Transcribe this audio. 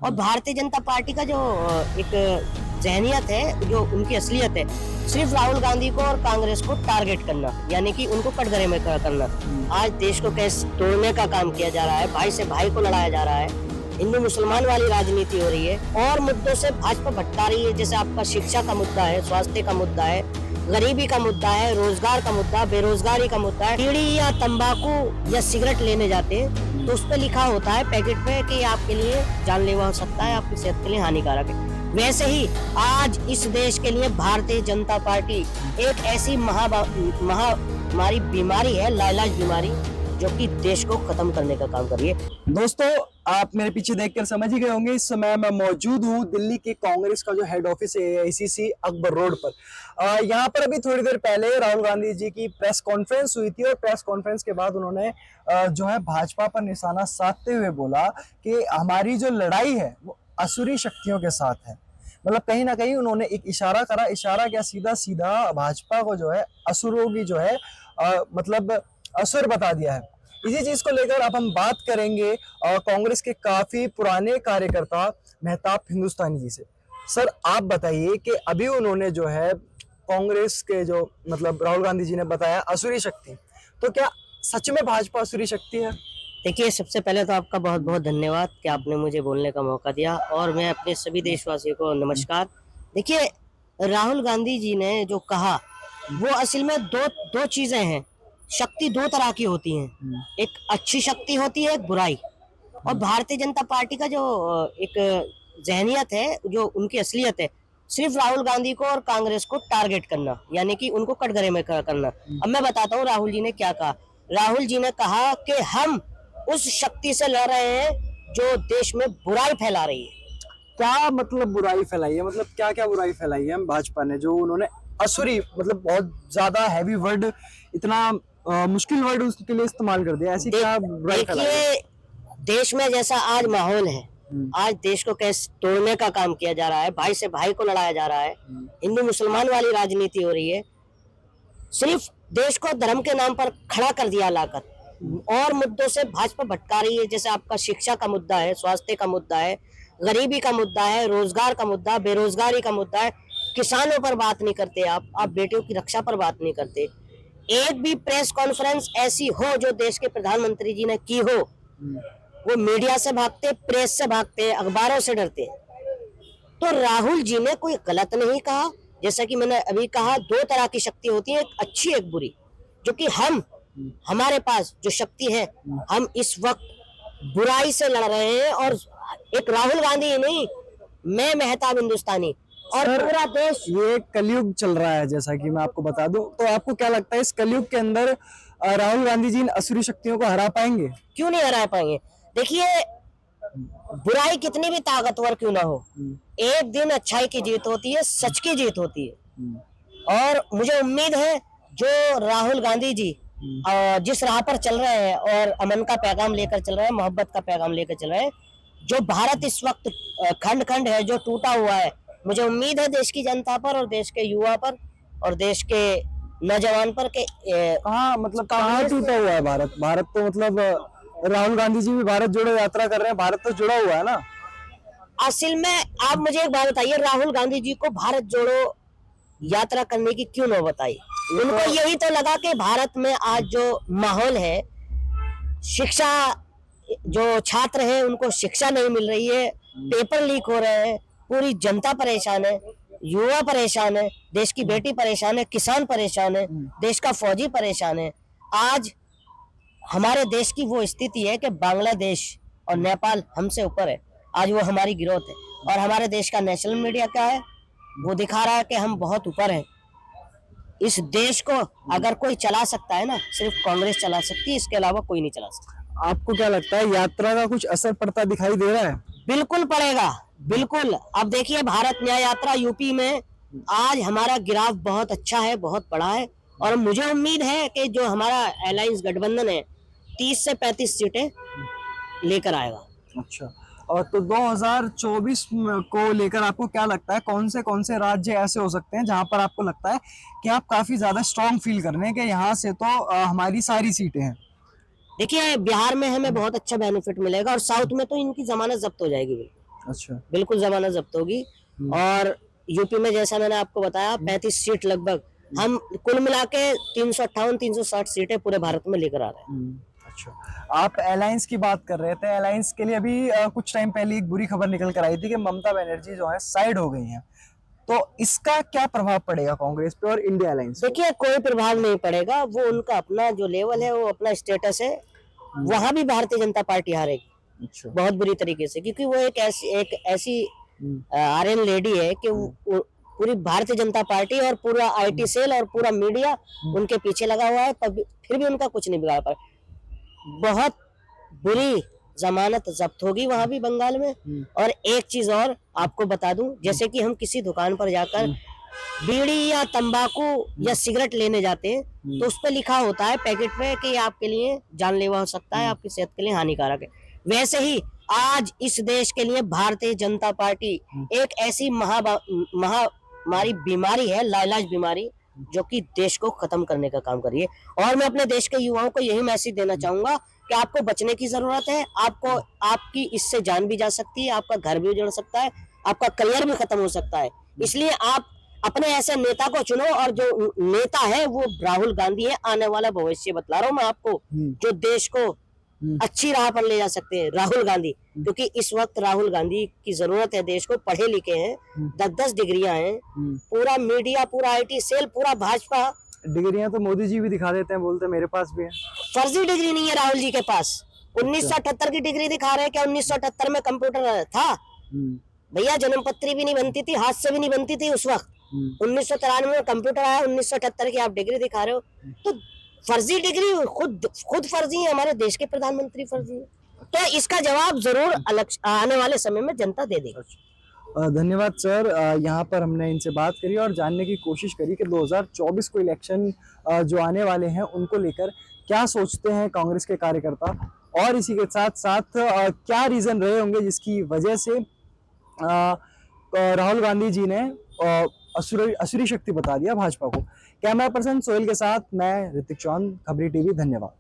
और भारतीय जनता पार्टी का जो एक जहनियत है, जो उनकी असलियत है, सिर्फ राहुल गांधी को और कांग्रेस को टारगेट करना, यानी कि उनको कटघरे में खड़ा करना। आज देश को कैसे तोड़ने का काम किया जा रहा है, भाई से भाई को लड़ाया जा रहा है, हिंदू मुसलमान वाली राजनीति हो रही है और मुद्दों से भाजपा भटका रही है। जैसे आपका शिक्षा का मुद्दा है, स्वास्थ्य का मुद्दा है, गरीबी का मुद्दा है, रोजगार का मुद्दा, बेरोजगारी का मुद्दा है। बीड़ी या तंबाकू या सिगरेट लेने जाते हैं तो उस पे लिखा होता है पैकेट पे कि आपके लिए जानलेवा हो सकता है, आपकी सेहत के लिए हानिकारक है। वैसे ही आज इस देश के लिए भारतीय जनता पार्टी एक ऐसी महामारी बीमारी है, लाइलाज बीमारी, जो कि देश को खत्म करने का काम कर रही है। दोस्तों, आप मेरे पीछे देखकर समझ ही गए होंगे, इस समय मैं मौजूद हूँ दिल्ली के कांग्रेस का जो हेड ऑफिस है AICC अकबर रोड पर। यहाँ पर अभी थोड़ी देर पहले राहुल गांधी जी की प्रेस कॉन्फ्रेंस हुई थी और प्रेस कॉन्फ्रेंस के बाद उन्होंने जो है भाजपा पर निशाना साधते हुए बोला कि हमारी जो लड़ाई है वो असुरी शक्तियों के साथ है। मतलब कहीं ना कहीं उन्होंने एक इशारा करा, इशारा क्या, सीधा सीधा भाजपा को जो है असुरों की जो है मतलब असुर बता दिया है। इसी चीज को लेकर अब हम बात करेंगे कांग्रेस के काफी पुराने कार्यकर्ता मेहताब हिंदुस्तानी जी से। सर, आप बताइए कि अभी उन्होंने जो है कांग्रेस के जो मतलब राहुल गांधी जी ने बताया असुरी शक्ति, तो क्या सच में भाजपा असुरी शक्ति है? देखिए, सबसे पहले तो आपका बहुत बहुत धन्यवाद कि आपने मुझे बोलने का मौका दिया, और मैं अपने सभी देशवासियों को नमस्कार। देखिए, राहुल गांधी जी ने जो कहा वो असल में दो चीजें हैं। शक्ति दो तरह की होती हैं, एक अच्छी शक्ति होती है, एक बुराई। और भारतीय जनता पार्टी का जो एक जहनियत है, जो उनकी असलियत है, सिर्फ राहुल गांधी को और कांग्रेस को टारगेट करना, यानी कि उनको कटघरे में खड़ा करना। अब मैं बताता हूँ राहुल जी ने क्या कहा। राहुल जी ने कहा कि हम उस शक्ति से लड़ रहे हैं जो देश में बुराई फैला रही है। क्या मतलब बुराई फैलाई है? मतलब क्या क्या बुराई फैलाई है भाजपा ने, जो उन्होंने असुरी, मतलब बहुत ज्यादा हैवी वर्ड, इतना मुश्किल वर्ड उसके लिए इस्तेमाल कर दिया, ऐसी क्या बुराई फैलाई है? देखिए, देश में जैसा आज माहौल है, आज देश को कैसे तोड़ने का काम किया जा रहा है, भाई से भाई को लड़ाया जा रहा है, हिंदू मुसलमान वाली राजनीति हो रही है, सिर्फ देश को धर्म के नाम पर खड़ा कर दिया लाकर, और मुद्दों से भाजपा भटका रही है। जैसे आपका शिक्षा का मुद्दा है, स्वास्थ्य का मुद्दा है, गरीबी का मुद्दा है, रोजगार का मुद्दा, बेरोजगारी का मुद्दा है, किसानों पर बात नहीं करते आप बेटियों की रक्षा पर बात नहीं करते। एक भी प्रेस कॉन्फ्रेंस ऐसी हो जो देश के प्रधानमंत्री जी ने की हो, वो मीडिया से भागते, प्रेस से भागते, अखबारों से डरते। तो राहुल जी ने कोई गलत नहीं कहा। जैसा कि मैंने अभी कहा, दो तरह की शक्ति होती है, एक अच्छी एक बुरी, जो कि हमारे पास जो शक्ति है, हम इस वक्त बुराई से लड़ रहे हैं। और एक राहुल गांधी ही नहीं, मैं मेहताब हिंदुस्तानी और पूरा देश। ये कलयुग चल रहा है, जैसा कि मैं आपको बता दूं, तो आपको क्या लगता है इस कलयुग के अंदर राहुल गांधी जी इन असुरी शक्तियों को हरा पाएंगे? क्यों नहीं हरा पाएंगे? देखिए, बुराई कितनी भी ताकतवर क्यों ना हो, एक दिन अच्छाई की जीत होती है, सच की जीत होती है। और मुझे उम्मीद है जो राहुल गांधी जी जिस राह पर चल रहे हैं और अमन का पैगाम लेकर चल रहे हैं, मोहब्बत का पैगाम लेकर चल रहे हैं, जो भारत इस वक्त खंड खंड है, जो टूटा हुआ है, मुझे उम्मीद है देश की जनता पर और देश के युवा पर और देश के नौजवान पर के कहाँ, मतलब कहाँ टूटा हुआ है भारत? भारत तो मतलब राहुल गांधी जी भी भारत जोड़ो यात्रा कर रहे हैं, भारत तो जुड़ा हुआ है ना। असल में आप मुझे एक बात बताइए, राहुल गांधी जी को भारत जोड़ो यात्रा करने की क्यों नौबत आई? उनको यही तो लगा कि भारत में आज जो माहौल है, शिक्षा, जो छात्र हैं उनको शिक्षा नहीं मिल रही है, पेपर लीक हो रहे हैं, पूरी जनता परेशान है, युवा परेशान है, देश की बेटी परेशान है, किसान परेशान है, देश का फौजी परेशान है। आज हमारे देश की वो स्थिति है कि बांग्लादेश और नेपाल हमसे ऊपर है, आज वो हमारी गिरोथ है। और हमारे देश का नेशनल मीडिया क्या है, वो दिखा रहा है कि हम बहुत ऊपर हैं। इस देश को अगर कोई चला सकता है ना, सिर्फ कांग्रेस चला सकती है, इसके अलावा कोई नहीं चला सकता। आपको क्या लगता है यात्रा का कुछ असर पड़ता दिखाई दे रहा है? बिल्कुल पड़ेगा, बिल्कुल। अब देखिए, भारत न्याय यात्रा यूपी में आज हमारा गिराव बहुत अच्छा है, बहुत बड़ा है, और मुझे उम्मीद है कि जो हमारा अलायंस गठबंधन है 30 से 35 सीटें लेकर आएगा। अच्छा, और तो 2024 को लेकर आपको क्या लगता है, कौन से राज्य ऐसे हो सकते हैं जहां पर आपको लगता है कि आप काफी ज्यादा स्ट्रांग फील कर रहे हैं कि यहाँ से तो हमारी सारी सीटें हैं? देखिए, बिहार में हमें बहुत अच्छा बेनिफिट मिलेगा और साउथ में तो इनकी जमानत जब्त हो जाएगी। अच्छा। बिल्कुल जमानत जब्त होगी। और यूपी में जैसा मैंने आपको बताया 35 सीट लगभग, हम कुल मिला के 358 360 सीटें पूरे भारत में लेकर आ रहे हैं। अच्छा, आप अलायंस की बात कर रहे थे। अलायंस के लिए अभी कुछ टाइम पहले एक बुरी खबर निकल कर आई थी कि ममता बनर्जी जो है साइड हो गई हैं। तो इसका क्या प्रभाव पड़ेगा कांग्रेस पे और इंडिया अलायंस पे? देखिए कोई प्रभाव नहीं पड़ेगा, वो उनका अपना जो लेवल है, वो अपना स्टेटस है, वहां भी भारतीय जनता पार्टी हारेगी अच्छा। बहुत बुरी तरीके से, क्योंकि वो एक ऐसी आर्यन लेडी है कि वो पूरी भारतीय जनता पार्टी और पूरा आईटी सेल और पूरा मीडिया उनके पीछे लगा हुआ है, फिर भी उनका कुछ नहीं बिगाड़ पाए। बहुत बुरी जमानत जब्त होगी वहां भी बंगाल में। और एक चीज और आपको बता दूं, जैसे कि हम किसी दुकान पर जाकर बीड़ी या तंबाकू या सिगरेट लेने जाते हैं, तो उस पर लिखा होता है पैकेट पे कि ये आपके लिए जानलेवा हो सकता है, आपकी सेहत के लिए हानिकारक है। वैसे ही आज इस देश के लिए भारतीय जनता पार्टी एक ऐसी महामारी बीमारी है, लाइलाज बीमारी, जो कि देश को खत्म करने का काम कर रही है। और मैं अपने देश के युवाओं को यही मैसेज देना चाहूंगा कि आपको बचने की जरूरत है। आपको आपकी इससे जान भी जा सकती है, आपका घर भी उजड़ सकता है, आपका करियर भी खत्म हो सकता है। इसलिए आप अपने ऐसे नेता को चुनो, और जो नेता है वो राहुल गांधी है। आने वाला भविष्य बतला रहा हूँ मैं आपको, जो देश को अच्छी राह पर ले जा सकते हैं, राहुल गांधी। क्योंकि इस वक्त राहुल गांधी की जरूरत है देश को। पढ़े लिखे हैं, 10-10 डिग्रियां हैं, पूरा मीडिया, पूरा आईटी सेल, पूरा भाजपा। डिग्रियां तो मोदी जी भी दिखा देते हैं, बोलते हैं मेरे पास भी है। फर्जी डिग्री नहीं है राहुल जी के पास। 1978 की डिग्री दिखा रहे हैं। क्या 1978 में कंप्यूटर था? भैया जन्म पत्री भी नहीं बनती थी, हाथ से भी नहीं बनती थी उस वक्त। 1993 में कंप्यूटर आया, 1978 की आप डिग्री दिखा रहे हो, तो फर्जी डिग्री। खुद फर्जी है, हमारे देश के प्रधानमंत्री फर्जी है। तो इसका जवाब जरूर आने वाले समय में जनता दे देगी। धन्यवाद सर। यहाँ पर हमने इनसे बात करी और जानने की कोशिश करी कि 2024 को इलेक्शन जो आने वाले हैं उनको लेकर क्या सोचते हैं कांग्रेस के कार्यकर्ता, और इसी के साथ साथ क्या रीजन रहे होंगे जिसकी वजह से राहुल गांधी जी ने असुरी शक्ति बता दिया भाजपा को। कैमरा पर्सन सोहेल के साथ मैं ऋतिक चौहान, खबरी टीवी। धन्यवाद।